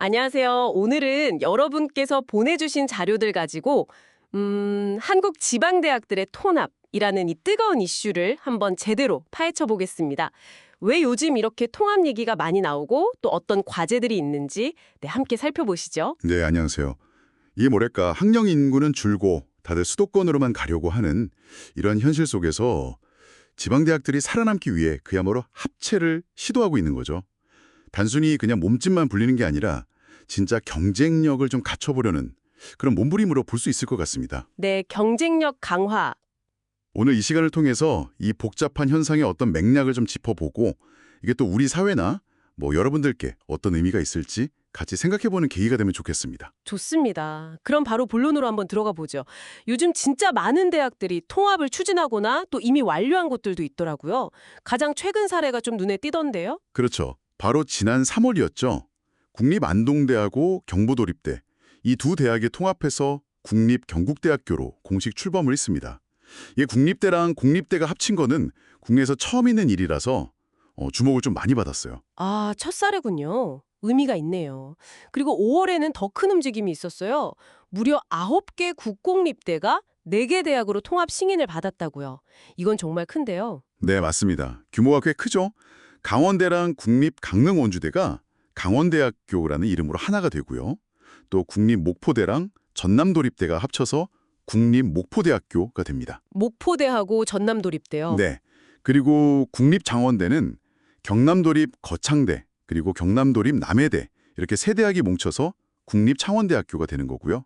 안녕하세요. 오늘은 여러분께서 보내주신 자료들 가지고 한국 지방대학들의 통합이라는 이 뜨거운 이슈를 한번 제대로 파헤쳐 보겠습니다. 왜 요즘 이렇게 통합 얘기가 많이 나오고 또 어떤 과제들이 있는지 함께 살펴보시죠. 네, 안녕하세요. 이게 뭐랄까, 학령 인구는 줄고 다들 수도권으로만 가려고 하는 이런 현실 속에서 지방대학들이 살아남기 위해 그야말로 합체를 시도하고 있는 거죠. 단순히 그냥 몸집만 불리는 게 아니라 진짜 경쟁력을 좀 갖춰보려는 그런 몸부림으로 볼 수 있을 것 같습니다. 네, 경쟁력 강화. 오늘 이 시간을 통해서 이 복잡한 현상의 어떤 맥락을 좀 짚어보고 이게 또 우리 사회나 여러분들께 어떤 의미가 있을지 같이 생각해보는 계기가 되면 좋겠습니다. 좋습니다. 그럼 바로 본론으로 한번 들어가 보죠. 요즘 진짜 많은 대학들이 통합을 추진하거나 또 이미 완료한 곳들도 있더라고요. 가장 최근 사례가 좀 눈에 띄던데요. 그렇죠. 바로 지난 3월이었죠. 국립안동대하고 경부도립대 이 두 대학이 통합해서 국립경국대학교로 공식 출범을 했습니다. 이게 국립대랑 공립대가 합친 거는 국내에서 처음 있는 일이라서 주목을 좀 많이 받았어요. 아, 첫 사례군요. 의미가 있네요. 그리고 5월에는 더 큰 움직임이 있었어요. 무려 9개 국공립대가 4개 대학으로 통합 승인을 받았다고요. 이건 정말 큰데요. 네, 맞습니다. 규모가 꽤 크죠? 강원대랑 국립강릉원주대가 강원대학교라는 이름으로 하나가 되고요. 또 국립목포대랑 전남도립대가 합쳐서 국립목포대학교가 됩니다. 목포대하고 전남도립대요. 네. 그리고 국립장원대는 경남도립 거창대, 그리고 경남도립 남해대 이렇게 세 대학이 뭉쳐서 국립창원대학교가 되는 거고요.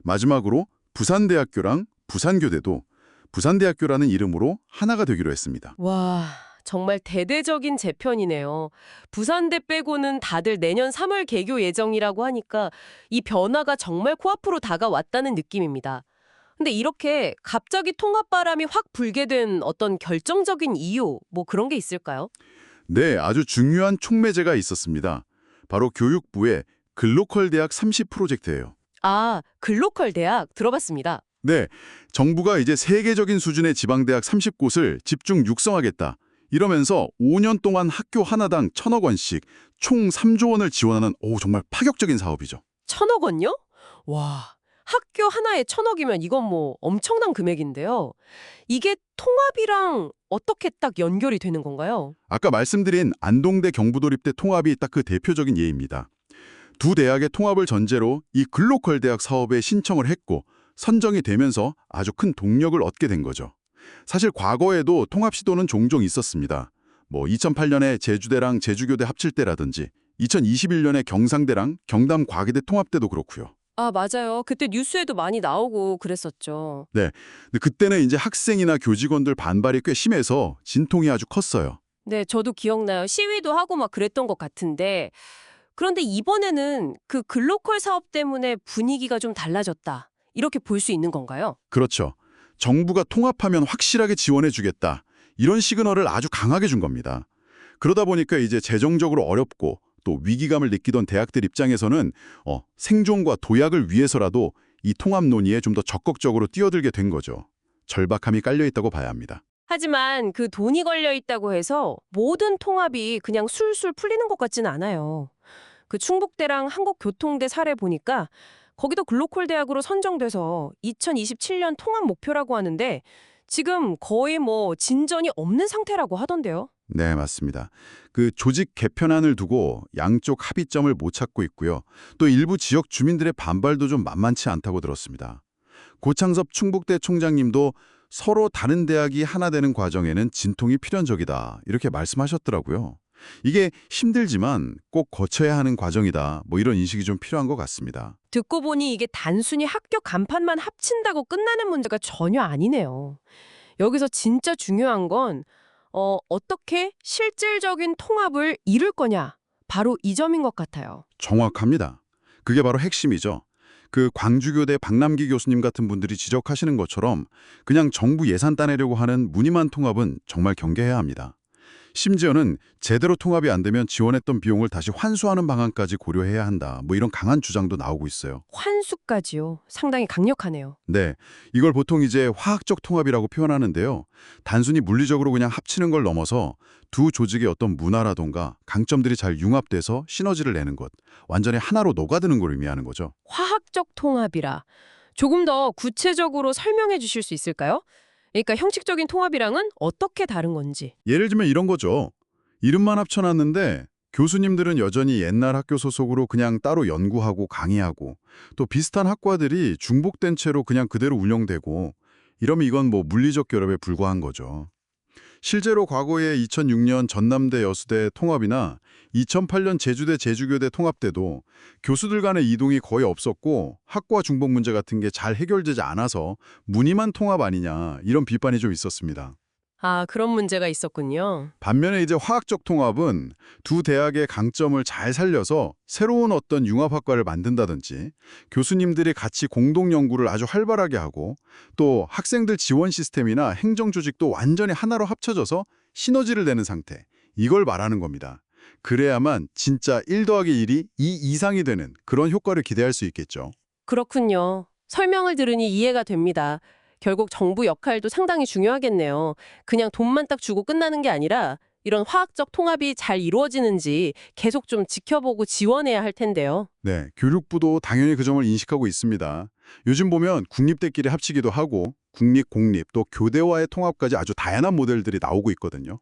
마지막으로 부산대학교랑 부산교대도 부산대학교라는 이름으로 하나가 되기로 했습니다. 와, 정말 대대적인 재편이네요. 부산대 빼고는 다들 내년 3월 개교 예정이라고 하니까 이 변화가 정말 코앞으로 다가왔다는 느낌입니다. 근데 이렇게 갑자기 통합 바람이 확 불게 된 어떤 결정적인 이유, 그런 게 있을까요? 네, 아주 중요한 촉매제가 있었습니다. 바로 교육부의 글로컬 대학 30 프로젝트예요. 아, 글로컬 대학 들어봤습니다. 네, 정부가 이제 세계적인 수준의 지방대학 30곳을 집중 육성하겠다. 이러면서 5년 동안 학교 하나당 1,000억 원씩 총 3조 원을 지원하는 정말 파격적인 사업이죠. 1,000억 원요? 와, 학교 하나에 1,000억이면 이건 엄청난 금액인데요. 이게 통합이랑 어떻게 딱 연결이 되는 건가요? 아까 말씀드린 안동대 경부도립대 통합이 딱 그 대표적인 예입니다. 두 대학의 통합을 전제로 이 글로컬 대학 사업에 신청을 했고 선정이 되면서 아주 큰 동력을 얻게 된 거죠. 사실 과거에도 통합 시도는 종종 있었습니다. 2008년에 제주대랑 제주교대 합칠 때라든지 2021년에 경상대랑 경담과기대 통합 때도 그렇고요. 아, 맞아요. 그때 뉴스에도 많이 나오고 그랬었죠. 네, 근데 그때는 이제 학생이나 교직원들 반발이 꽤 심해서 진통이 아주 컸어요. 네, 저도 기억나요. 시위도 하고 막 그랬던 것 같은데. 그런데 이번에는 그 글로컬 사업 때문에 분위기가 좀 달라졌다. 이렇게 볼 수 있는 건가요? 그렇죠. 정부가 통합하면 확실하게 지원해주겠다. 이런 시그널을 아주 강하게 준 겁니다. 그러다 보니까 이제 재정적으로 어렵고 또 위기감을 느끼던 대학들 입장에서는 생존과 도약을 위해서라도 이 통합 논의에 좀 더 적극적으로 뛰어들게 된 거죠. 절박함이 깔려 있다고 봐야 합니다. 하지만 그 돈이 걸려 있다고 해서 모든 통합이 그냥 술술 풀리는 것 같지는 않아요. 그 충북대랑 한국교통대 사례 보니까 거기도 글로컬 대학으로 선정돼서 2027년 통합 목표라고 하는데 지금 거의 진전이 없는 상태라고 하던데요. 네, 맞습니다. 그 조직 개편안을 두고 양쪽 합의점을 못 찾고 있고요. 또 일부 지역 주민들의 반발도 좀 만만치 않다고 들었습니다. 고창섭 충북대 총장님도 서로 다른 대학이 하나 되는 과정에는 진통이 필연적이다. 이렇게 말씀하셨더라고요. 이게 힘들지만 꼭 거쳐야 하는 과정이다. 이런 인식이 좀 필요한 것 같습니다. 듣고 보니 이게 단순히 학교 간판만 합친다고 끝나는 문제가 전혀 아니네요. 여기서 진짜 중요한 건 어떻게 실질적인 통합을 이룰 거냐. 바로 이 점인 것 같아요. 정확합니다. 그게 바로 핵심이죠. 그 광주교대 박남기 교수님 같은 분들이 지적하시는 것처럼 그냥 정부 예산 따내려고 하는 무늬만 통합은 정말 경계해야 합니다. 심지어는 제대로 통합이 안 되면 지원했던 비용을 다시 환수하는 방안까지 고려해야 한다. 뭐 이런 강한 주장도 나오고 있어요. 환수까지요. 상당히 강력하네요. 네, 이걸 보통 이제 화학적 통합이라고 표현하는데요. 단순히 물리적으로 그냥 합치는 걸 넘어서 두 조직의 어떤 문화라던가 강점들이 잘 융합돼서 시너지를 내는 것, 완전히 하나로 녹아드는 걸 의미하는 거죠. 화학적 통합이라. 조금 더 구체적으로 설명해 주실 수 있을까요? 그러니까 형식적인 통합이랑은 어떻게 다른 건지. 예를 들면 이런 거죠. 이름만 합쳐놨는데 교수님들은 여전히 옛날 학교 소속으로 그냥 따로 연구하고 강의하고 또 비슷한 학과들이 중복된 채로 그냥 그대로 운영되고 이러면 이건 뭐 물리적 결합에 불과한 거죠. 실제로 과거에 2006년 전남대 여수대 통합이나 2008년 제주대 제주교대 통합 때도 교수들 간의 이동이 거의 없었고 학과 중복 문제 같은 게 잘 해결되지 않아서 무늬만 통합 아니냐 이런 비판이 좀 있었습니다. 아, 그런 문제가 있었군요. 반면에 이제 화학적 통합은 두 대학의 강점을 잘 살려서 새로운 어떤 융합학과를 만든다든지 교수님들이 같이 공동 연구를 아주 활발하게 하고 또 학생들 지원 시스템이나 행정 조직도 완전히 하나로 합쳐져서 시너지를 내는 상태. 이걸 말하는 겁니다. 그래야만 진짜 1 더하기 1이 2 이상이 되는 그런 효과를 기대할 수 있겠죠. 그렇군요. 설명을 들으니 이해가 됩니다. 결국 정부 역할도 상당히 중요하겠네요. 그냥 돈만 딱 주고 끝나는 게 아니라 이런 화학적 통합이 잘 이루어지는지 계속 좀 지켜보고 지원해야 할 텐데요. 네, 교육부도 당연히 그 점을 인식하고 있습니다. 요즘 보면 국립대끼리 합치기도 하고 국립, 공립, 또 교대와의 통합까지 아주 다양한 모델들이 나오고 있거든요.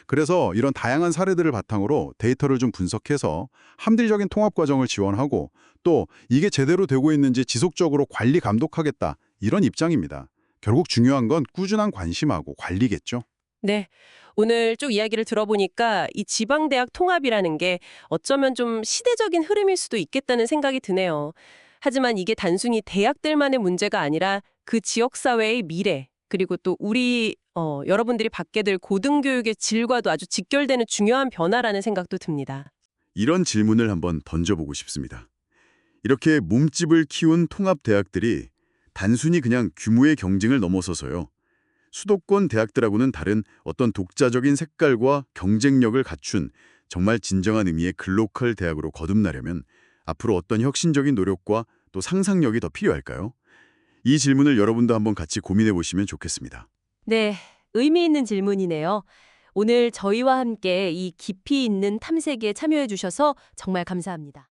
그래서 이런 다양한 사례들을 바탕으로 데이터를 좀 분석해서 합리적인 통합 과정을 지원하고 또 이게 제대로 되고 있는지 지속적으로 관리 감독하겠다 이런 입장입니다. 결국 중요한 건 꾸준한 관심하고 관리겠죠. 네. 오늘 쭉 이야기를 들어보니까 이 지방대학 통합이라는 게 어쩌면 좀 시대적인 흐름일 수도 있겠다는 생각이 드네요. 하지만 이게 단순히 대학들만의 문제가 아니라 그 지역사회의 미래, 그리고 또 우리 여러분들이 받게 될 고등교육의 질과도 아주 직결되는 중요한 변화라는 생각도 듭니다. 이런 질문을 한번 던져보고 싶습니다. 이렇게 몸집을 키운 통합대학들이 단순히 그냥 규모의 경쟁을 넘어서서요. 수도권 대학들하고는 다른 어떤 독자적인 색깔과 경쟁력을 갖춘 정말 진정한 의미의 글로컬 대학으로 거듭나려면 앞으로 어떤 혁신적인 노력과 또 상상력이 더 필요할까요? 이 질문을 여러분도 한번 같이 고민해 보시면 좋겠습니다. 네, 의미 있는 질문이네요. 오늘 저희와 함께 이 깊이 있는 탐색에 참여해 주셔서 정말 감사합니다.